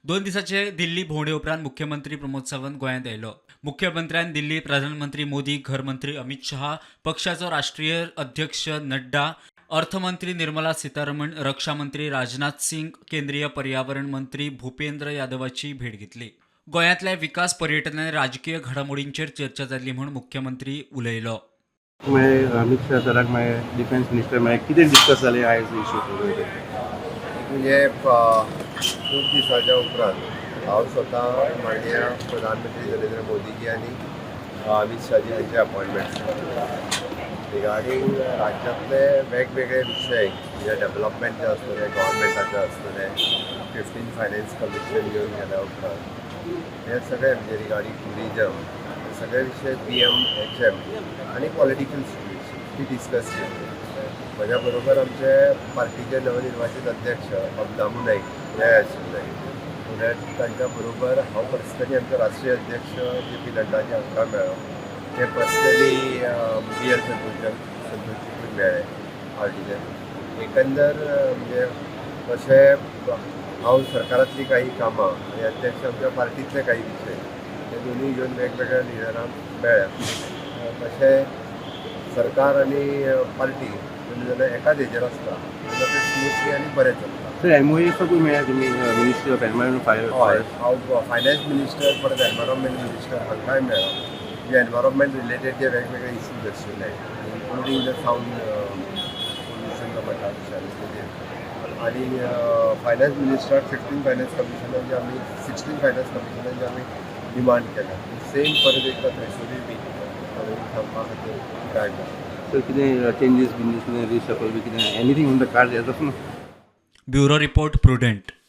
2 दिसाचे दिल्ली भोंवडे उपरांत मुख्यमंत्री प्रमोद सावंत गोंयांत येयलो. मुख्यमंत्र्यान दिल्ली प्रधानमंत्री मोदी, घरमंत्री अमित शहा, पक्षाचो राष्ट्रीय अध्यक्ष नड्डा, अर्थमंत्री निर्मला सीतारमण, रक्षामंत्री राजनाथ सिंग, केंद्रीय पर्यावरण मंत्री भूपेंद्र यादवाची भेट घेतली. गोंयांतल्या विकास, पर्यटन आनी राजकीय घडामोडींचेर चर्चा जाल्ली म्हूण मुख्यमंत्री उलयलो. अमित शाह सराक मागीर डिफेन्स मिनिस्टर मागीर कितें डिस्कस जालें आयज इश्यू म्हणजे खूप दिसाच्या उपरांत हांव स्वता माननीय प्रधानमंत्री नरेंद्र मोदीजी आनी अमित शाहजी हांचे अपॉइंटमेंट रिगार्डींग राज्यांतले वेगवेगळे विशय जे डेव्हलपमेंट जे आसतले गव्हर्मेंटाचे आसतले 15 फायनान्स कमिशन घेवन गेल्या उपरांत हे सगळे म्हणजे रिगार्डींग टुरिजम हे सगळे विशय PMHM आनी पॉलिटिकल ती डिस्कस केली. म्हज्या बरोबर आमचे पार्टीचे नवनिर्वाचित अध्यक्ष अब्दामू नाईक हे आशिल्ले. फुडें तांच्या बरोबर हांव पर्सनली आमचे राष्ट्रीय अध्यक्ष JP नड्डाजी हांकां मेळ्ळो. ते पर्सनली BL संतोषजीक मेळ्ळे पार्टीचे. एकंदर म्हणजे कशें हांव सरकारांतली काही कामां आनी अध्यक्ष आमच्या पार्टींतले काही विशय हे दोनूय घेवन वेगवेगळ्या लिडरांक मेळ्ळे. कशें सरकार आनी पार्टी दोनी जाल्यार एकाच हेजेर आसता तेन्ना तें स्मुथली आनी बरें चलता. सर MOU मेळ्ळा तुमी मिनिस्ट्री ऑफ एनवायरमेंट हय हांव फायनान्स मिनिस्टर परत एनवायरमेंट मिनिस्टर हांकांय मेळ्ळो. जे एनवायरमेंट रिलेटेड जे वेगवेगळे इश्यूज आशिल्ले इन्क्लुडींग द सावंड पोल्युशन जो म्हणटा तशें आनी फायनान्स मिनिस्टराक 15 फायनान्स कमिशनान जे आमी 16 फायनान्स कमिशनान जे आमी डिमांड केल्या सेम परत एकदा थंयसरूय बी थांबपा खातीर ट्राय केला. सर कितें चेंजीस बिंजीस कितें रिशफल बी कितें anything on the card as of now? Bureau report prudent.